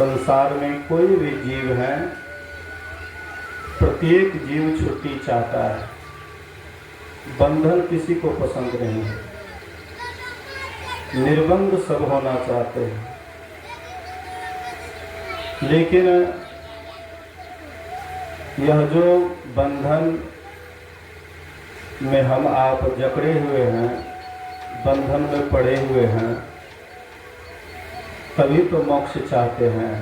संसार में कोई भी जीव है, प्रत्येक जीव छुट्टी चाहता है। बंधन किसी को पसंद नहीं है, निर्बंध सब होना चाहते हैं। लेकिन यह जो बंधन में हम आप जकड़े हुए हैं, बंधन में पड़े हुए हैं, तभी तो मोक्ष चाहते हैं।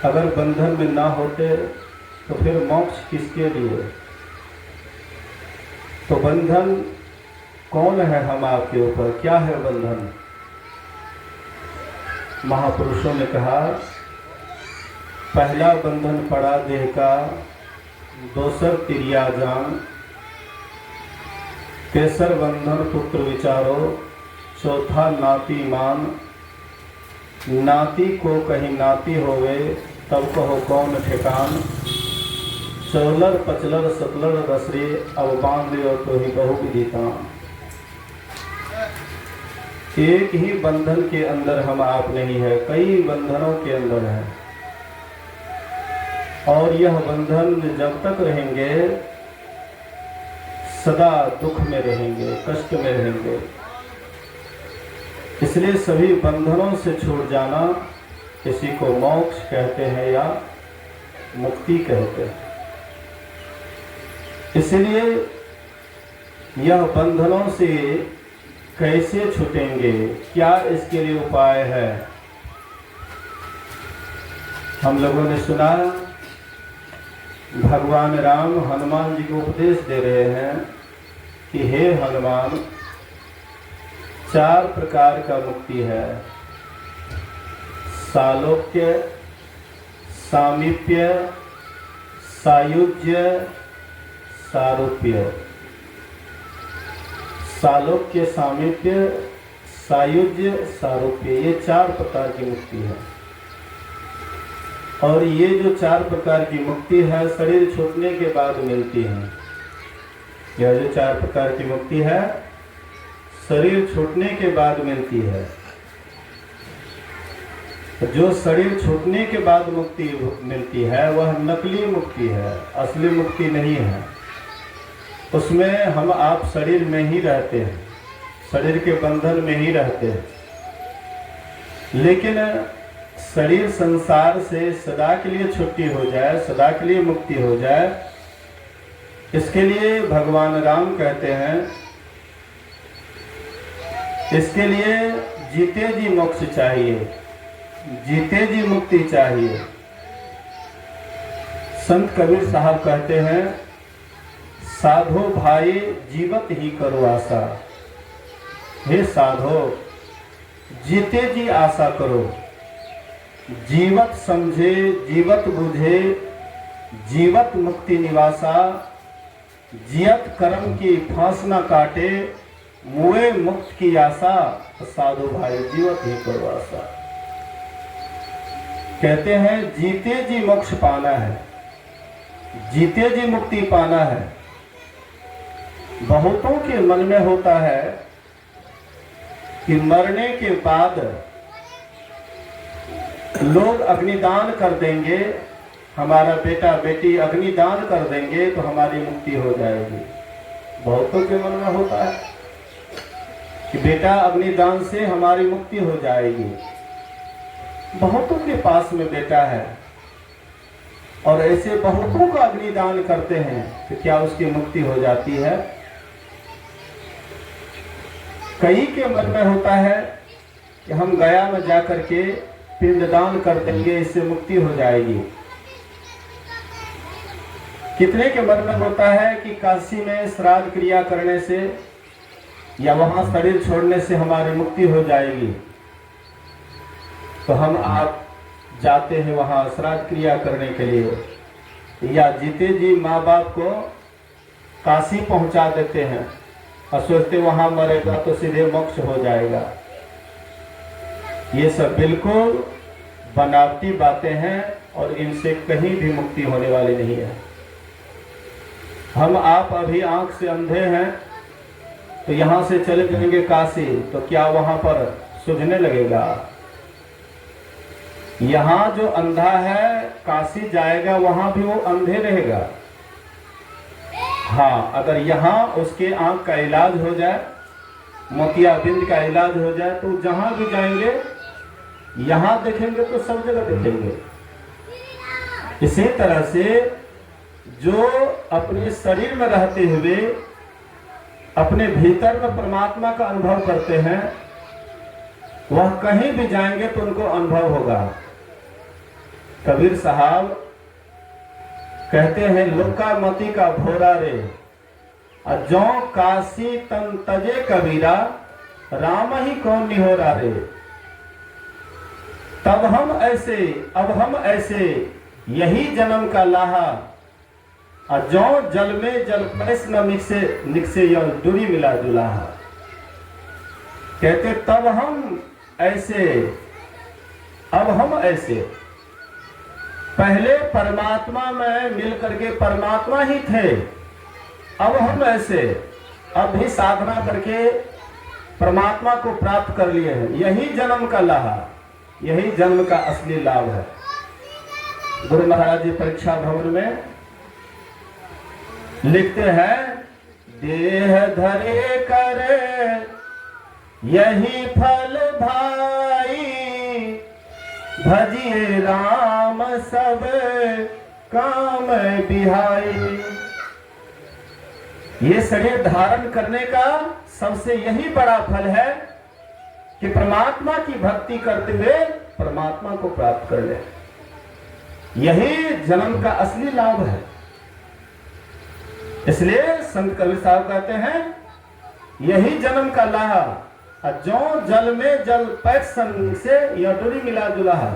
अगर बंधन में ना होते तो फिर मोक्ष किसके लिए? तो बंधन कौन है हम आपके ऊपर? क्या है बंधन? महापुरुषों ने कहा, पहला बंधन पड़ा देह का, दोसर तिरिया जान, तेसर बंधन पुत्र विचारो, चौथा नाती मान। नाती को कहीं नाती होवे, तब कहो कौन ठिकान। चौलर पचलर सतलर रसरे, अब बांध लियो तो ही बहु विदिता। एक ही बंधन के अंदर हम आप नहीं है, कई बंधनों के अंदर है। और यह बंधन जब तक रहेंगे सदा दुख में रहेंगे, कष्ट में रहेंगे। इसलिए सभी बंधनों से छूट जाना, किसी को मोक्ष कहते हैं या मुक्ति कहते हैं। इसलिए यह बंधनों से कैसे छूटेंगे, क्या इसके लिए उपाय है? हम लोगों ने सुना भगवान राम हनुमान जी को उपदेश दे रहे हैं कि हे हनुमान, 4 प्रकार का मुक्ति है। सालोक्य, सामीप्य, सायुज्य, सारूप्य। सालोक्य, सामीप्य, सायुज्य, सारूप्य, ये 4 प्रकार की मुक्ति है। और ये जो 4 प्रकार की मुक्ति है, शरीर छूटने के बाद मिलती है। यह जो 4 प्रकार की मुक्ति है, शरीर छूटने के बाद मिलती है। जो शरीर छूटने के बाद मुक्ति मिलती है, वह नकली मुक्ति है, असली मुक्ति नहीं है। उसमें हम आप शरीर में ही रहते हैं, शरीर के बंधन में ही रहते हैं। लेकिन शरीर संसार से सदा के लिए छुट्टी हो जाए, सदा के लिए मुक्ति हो जाए, इसके लिए भगवान राम कहते हैं, इसके लिए जीते जी मोक्ष चाहिए, जीते जी मुक्ति चाहिए। संत कबीर साहब कहते हैं, साधो भाई जीवत ही करो आशा। हे साधो, जीते जी आशा करो। जीवत समझे, जीवत बुझे, जीवत मुक्ति निवासा। जियत कर्म की फांस न काटे, मुए मुक्त की आशा। साधु भाई जीवत ही करो आशा। कहते हैं जीते जी मोक्ष पाना है, जीते जी मुक्ति पाना है। बहुतों के मन में होता है कि मरने के बाद लोग अग्निदान कर देंगे, हमारा बेटा बेटी अग्निदान कर देंगे तो हमारी मुक्ति हो जाएगी। बहुतों के मन में होता है कि बेटा अग्निदान से हमारी मुक्ति हो जाएगी। बहुतों के पास में बेटा है और ऐसे बहुतों का अग्निदान करते हैं, तो क्या उसकी मुक्ति हो जाती है? कई के मन में होता है कि हम गया में जाकर के पिंडदान कर देंगे, इससे मुक्ति हो जाएगी। कितने के मन में होता है कि काशी में श्राद्ध क्रिया करने से या वहां शरीर छोड़ने से हमारी मुक्ति हो जाएगी, तो हम आप जाते हैं वहां श्राद्ध क्रिया करने के लिए। या जीते जी माँ बाप को काशी पहुंचा देते हैं और सोचते वहां मरेगा तो सीधे मोक्ष हो जाएगा। ये सब बिल्कुल बनावटी बातें हैं और इनसे कहीं भी मुक्ति होने वाली नहीं है। हम आप अभी आंख से अंधे हैं तो यहाँ से चले जाएंगे काशी, तो क्या वहाँ पर सूझने लगेगा? यहाँ जो अंधा है काशी जाएगा वहां भी वो अंधे रहेगा। हाँ, अगर यहाँ उसके आंख का इलाज हो जाए, मोतियाबिंद का इलाज हो जाए, तो जहां भी जाएंगे यहाँ देखेंगे तो सब जगह देखेंगे। इसी तरह से जो अपने शरीर में रहते हुए अपने भीतर में परमात्मा का अनुभव करते हैं, वह कहीं भी जाएंगे तो उनको अनुभव होगा। कबीर साहब कहते हैं, लोका मती का भोरा रे, जो काशी तन तजे कबीरा, राम ही कौन निहोरा रे। तब हम ऐसे, अब हम ऐसे, यही जन्म का लाहा, जो जल में जल पैस न निकसे यह दूरी मिला जुलाहा। कहते तब हम ऐसे, अब हम ऐसे, पहले परमात्मा में मिल करके परमात्मा ही थे, अब हम ऐसे, अब भी साधना करके परमात्मा को प्राप्त कर लिए हैं। यही जन्म का लाहा, यही जन्म का असली लाभ है। गुरु महाराज जी परीक्षा भवन में लिखते हैं, देह धरे करे यही फल भाई, भजिए राम सब काम बिहाई। ये शरीर धारण करने का सबसे यही बड़ा फल है कि परमात्मा की भक्ति करते हुए परमात्मा को प्राप्त कर ले। यही जन्म का असली लाभ है। इसलिए संत कबीर साहब कहते हैं, यही जन्म का लाहा, जो जल में जल पैक्ष से यह डोरी मिला जुलाहा।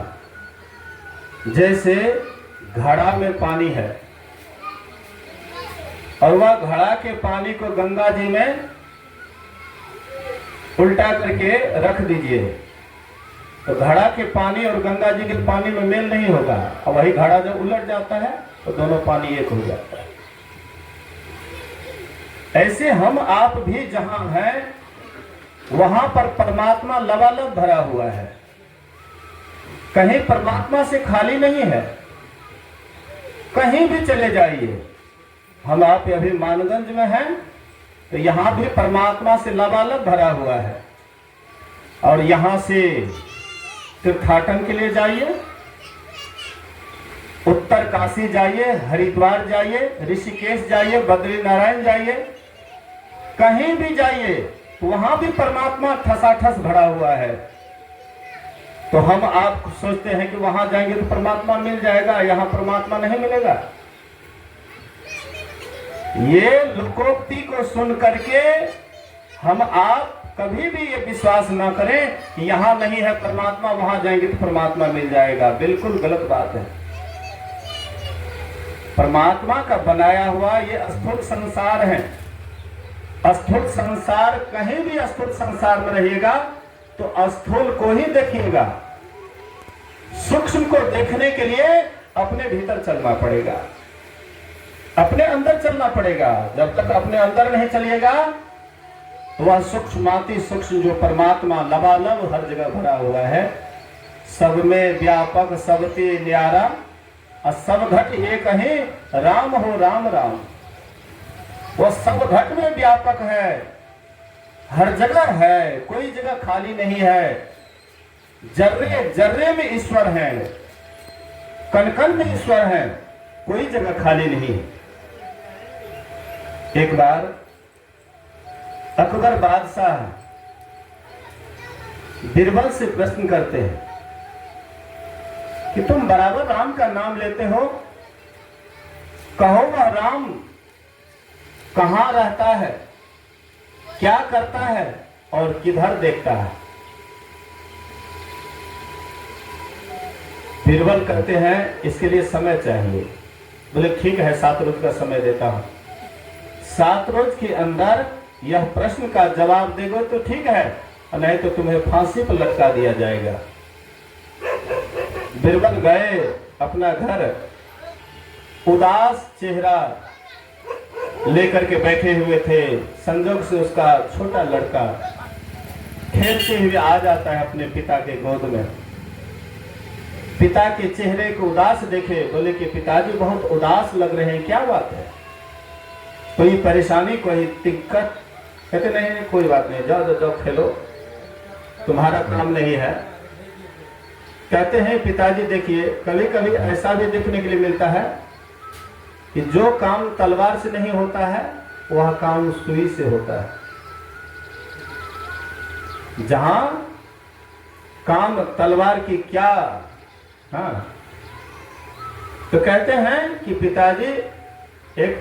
जैसे घड़ा में पानी है और वह घड़ा के पानी को गंगा जी में उल्टा करके रख दीजिए, तो घड़ा के पानी और गंगा जी के पानी में मेल नहीं होगा, और वही घड़ा जब उलट जाता है तो दोनों पानी एक हो जाता है। ऐसे हम आप भी जहां हैं वहां पर परमात्मा लबालब भरा हुआ है, कहीं परमात्मा से खाली नहीं है। कहीं भी चले जाइए, हम आप अभी मानगंज में हैं तो यहां भी परमात्मा से लबालब भरा हुआ है। और यहां से तीर्थाटन के लिए जाइए, उत्तर काशी जाइए, हरिद्वार जाइए, ऋषिकेश जाइए, बद्रीनारायण जाइए, कहीं भी जाइए तो वहां भी परमात्मा ठसाठस भरा हुआ है। तो हम आप सोचते हैं कि वहां जाएंगे तो परमात्मा मिल जाएगा, यहां परमात्मा नहीं मिलेगा। ये लोकोक्ति को सुन करके हम आप कभी भी ये विश्वास ना करें कि यहां नहीं है परमात्मा, वहां जाएंगे तो परमात्मा मिल जाएगा। बिल्कुल गलत बात है। परमात्मा का बनाया हुआ ये स्थूल संसार है। स्थूल संसार, कहीं भी स्थूल संसार में रहिएगा तो स्थूल को ही देखिएगा। सूक्ष्म को देखने के लिए अपने भीतर चलना पड़ेगा, अपने अंदर चलना पड़ेगा। जब तक अपने अंदर नहीं चलिएगा तो वह सूक्ष्माति सूक्ष्म जो परमात्मा लबालब हर जगह भरा हुआ है, सब में व्यापक, सबते न्यारा, और सब घट एक ही राम हो राम राम। वह सब घट में व्यापक है, हर जगह है, कोई जगह खाली नहीं है। जर्रे जर्रे में ईश्वर है, कण कण में ईश्वर है, कोई जगह खाली नहीं। एक बार अकबर बादशाह बीरबल से प्रश्न करते हैं कि तुम बराबर राम का नाम लेते हो, कहो वह राम कहां रहता है, क्या करता है और किधर देखता है। बीरबल कहते हैं इसके लिए समय चाहिए। बोले ठीक है, 7 रोज का समय देता हूं। 7 रोज के अंदर यह प्रश्न का जवाब देगो तो ठीक है, नहीं तो तुम्हें फांसी पर लटका दिया जाएगा। बीरबल गए अपना घर, उदास चेहरा लेकर के बैठे हुए थे। संजोग से उसका छोटा लड़का खेलते हुए आ जाता है अपने पिता के गोद में। पिता के चेहरे को उदास देखे, बोले कि पिताजी बहुत उदास लग रहे हैं, क्या बात है, कोई परेशानी, कोई दिक्कत? कहते नहीं कोई बात नहीं, जाओ जाओ खेलो, तुम्हारा काम नहीं है। कहते हैं पिताजी देखिए, कभी कभी ऐसा भी देखने के लिए मिलता है कि जो काम तलवार से नहीं होता है वह काम सुई से होता है। जहां काम तलवार की क्या, हाँ, तो कहते हैं कि पिताजी एक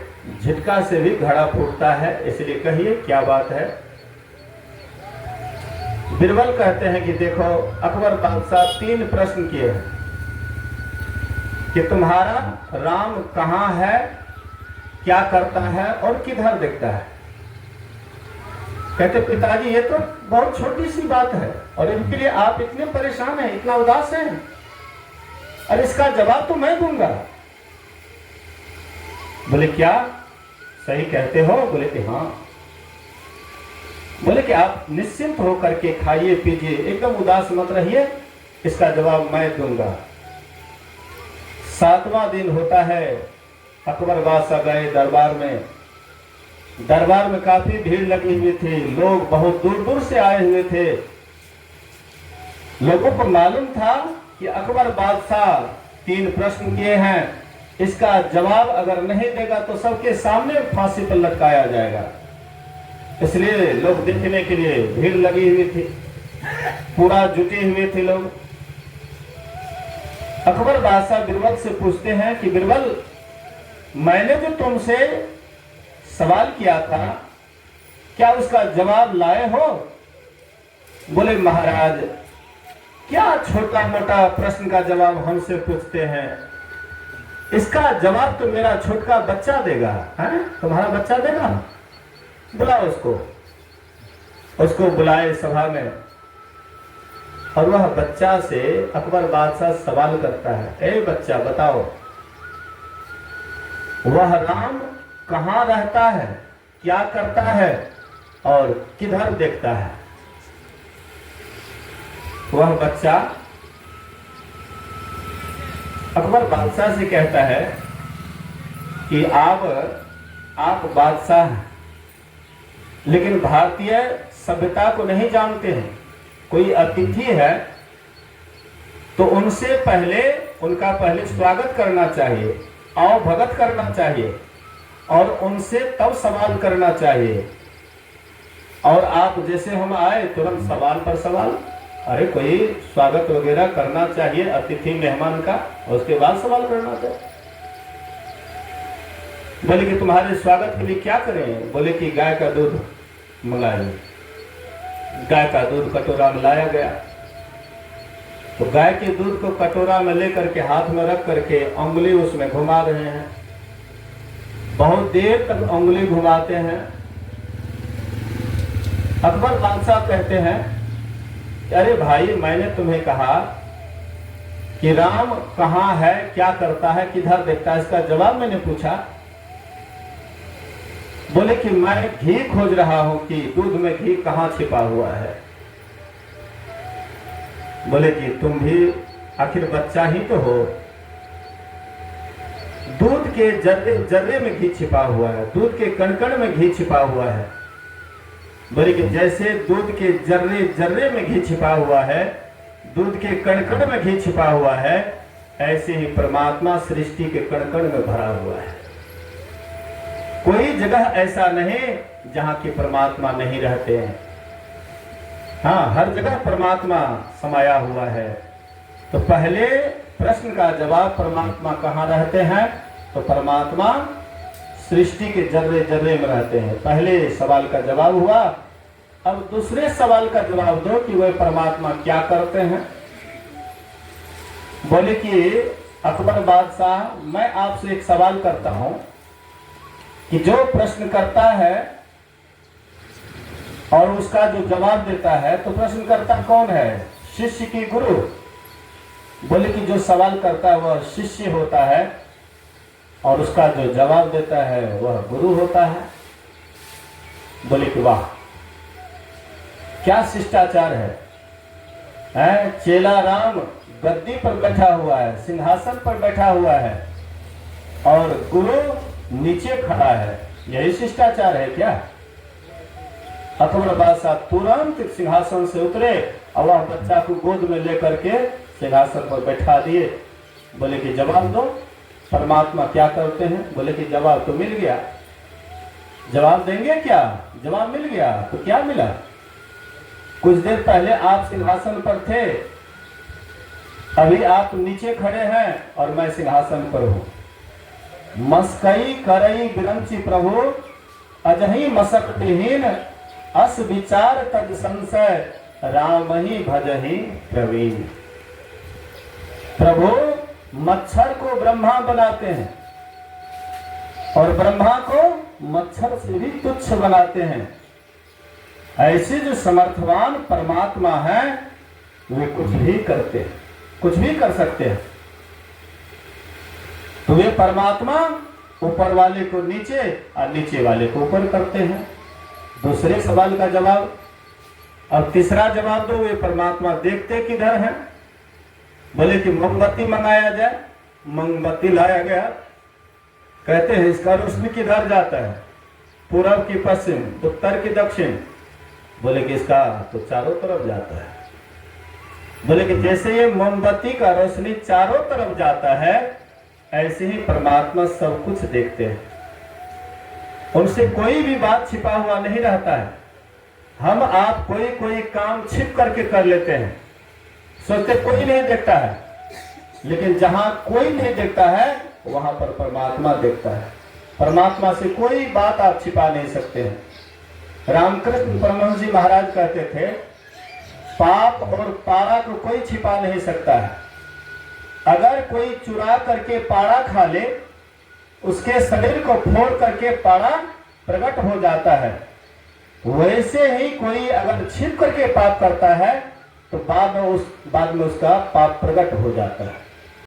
झटका से भी घड़ा फूटता है, इसलिए कहिए क्या बात है। बिरबल कहते हैं कि देखो, अकबर बादशाह 3 प्रश्न किए हैं कि तुम्हारा राम कहाँ है, क्या करता है और किधर देखता है। कहते पिताजी ये तो बहुत छोटी सी बात है और इनके लिए आप इतने परेशान हैं, इतना उदास हैं, और इसका जवाब तो मैं दूंगा। बोले क्या सही कहते हो? बोले कि हाँ। बोले कि आप निश्चिंत होकर के खाइए पीजिए, एकदम उदास मत रहिए, इसका जवाब मैं दूंगा। 7वां दिन होता है, अकबर बादशाह गए दरबार में। दरबार में काफी भीड़ लगी हुई थी, लोग बहुत दूर दूर से आए हुए थे। लोगों को मालूम था कि अकबर बादशाह 3 प्रश्न किए हैं, इसका जवाब अगर नहीं देगा तो सबके सामने फांसी पर लटकाया जाएगा। इसलिए लोग देखने के लिए भीड़ लगी हुई थी, पूरा जुटे हुए थे लोग। अकबर बादशाह बिरबल से पूछते हैं कि बिरबल, मैंने जो तुमसे सवाल किया था क्या उसका जवाब लाए हो? बोले महाराज, क्या छोटा मोटा प्रश्न का जवाब हमसे पूछते हैं, इसका जवाब तो मेरा छोटका बच्चा देगा। है तुम्हारा बच्चा देगा, बुलाओ उसको। उसको बुलाए सभा में, और वह बच्चा से अकबर बादशाह सवाल करता है, ए बच्चा बताओ, वह राम कहाँ रहता है, क्या करता है और किधर देखता है? वह बच्चा अकबर बादशाह से कहता है कि आप बादशाह हैं, लेकिन भारतीय सभ्यता को नहीं जानते हैं। कोई अतिथि है तो उनसे पहले उनका स्वागत करना चाहिए, आओ भगत करना चाहिए, और उनसे तब सवाल करना चाहिए। और आप जैसे हम आए तुरंत सवाल पर सवाल, अरे कोई स्वागत वगैरह करना चाहिए अतिथि मेहमान का, और उसके बाद सवाल करना चाहिए। बोले कि तुम्हारे स्वागत के लिए क्या करें? बोले कि गाय का दूध मंगाइए। गाय का दूध कटोरा में लाया गया, तो गाय के दूध को कटोरा में लेकर के हाथ में रख करके उंगली उसमें घुमा रहे हैं। बहुत देर तक उंगली घुमाते हैं। अकबर बादशाह कहते हैं, अरे भाई, मैंने तुम्हें कहा कि राम कहाँ है, क्या करता है, किधर देखता है, इसका जवाब मैंने पूछा। बोले कि मैं घी खोज रहा हूं कि दूध में घी कहाँ छिपा हुआ है। बोले कि तुम भी आखिर बच्चा ही तो हो, दूध के जर्रे जर्रे में घी छिपा हुआ है, दूध के कण में घी छिपा हुआ है। बोले कि जैसे दूध के जर्रे जर्रे में घी छिपा हुआ है, दूध के कण में घी छिपा हुआ है, ऐसे ही परमात्मा सृष्टि के कण में भरा हुआ है। कोई जगह ऐसा नहीं जहां की परमात्मा नहीं रहते हैं। हाँ, हर जगह परमात्मा समाया हुआ है। तो पहले प्रश्न का जवाब, परमात्मा कहाँ रहते हैं, तो परमात्मा सृष्टि के जर्रे जर्रे में रहते हैं। पहले सवाल का जवाब हुआ। अब दूसरे सवाल का जवाब दो कि वह परमात्मा क्या करते हैं। बोले कि अकबर बादशाह, मैं आपसे एक सवाल करता हूं कि जो प्रश्न करता है और उसका जो जवाब देता है, तो प्रश्नकर्ता कौन है, शिष्य की गुरु? बोले कि जो सवाल करता है वह शिष्य होता है और उसका जो जवाब देता है वह गुरु होता है। बोले कि वाह, क्या शिष्टाचार है। चेला राम गद्दी पर बैठा हुआ है, सिंहासन पर बैठा हुआ है और गुरु नीचे खड़ा है। यही शिष्टाचार है क्या? अकबर बादशाह तुरंत सिंहासन से उतरे और वह बच्चा को गोद में लेकर के सिंहासन पर बैठा दिए। बोले कि जवाब दो, परमात्मा क्या करते हैं? बोले कि जवाब तो मिल गया। जवाब देंगे क्या? जवाब मिल गया। तो क्या मिला? कुछ देर पहले आप सिंहासन पर थे, अभी आप नीचे खड़े हैं और मैं सिंहासन पर हूं। मस्कई करई बिरंची प्रभु, अजही मसक्तिहीन, अस विचार तज संशय, राम ही भजही प्रवीण। प्रभु मच्छर को ब्रह्मा बनाते हैं और ब्रह्मा को मच्छर से भी तुच्छ बनाते हैं। ऐसे जो समर्थवान परमात्मा हैं वे कुछ भी करते हैं, कुछ भी कर सकते हैं। तो वे परमात्मा ऊपर वाले को नीचे और नीचे वाले को ऊपर करते हैं। दूसरे सवाल का जवाब, अब तीसरा जवाब दो, वे परमात्मा देखते किधर हैं? बोले कि मोमबत्ती मंगाया जाए। मोमबत्ती लाया गया, कहते हैं इसका रोशनी किधर जाता है? पूरब की पश्चिम, उत्तर की दक्षिण। बोले कि इसका तो चारों तरफ जाता है। बोले कि जैसे ये मोमबत्ती का रोशनी चारों तरफ जाता है, ऐसे ही परमात्मा सब कुछ देखते हैं। उनसे कोई भी बात छिपा हुआ नहीं रहता है। हम आप कोई काम छिप करके कर लेते हैं, सोचते कोई नहीं देखता है, लेकिन जहां कोई नहीं देखता है वहां पर परमात्मा देखता है। परमात्मा से कोई बात आप छिपा नहीं सकते हैं। रामकृष्ण परमहंस जी महाराज कहते थे, पाप और पारा को कोई छिपा नहीं सकता है। अगर कोई चुरा करके पारा खा ले, उसके शरीर को फोड़ करके पारा प्रकट हो जाता है। वैसे ही कोई अगर छिप करके पाप करता है तो बाद में उसका पाप प्रकट हो जाता है।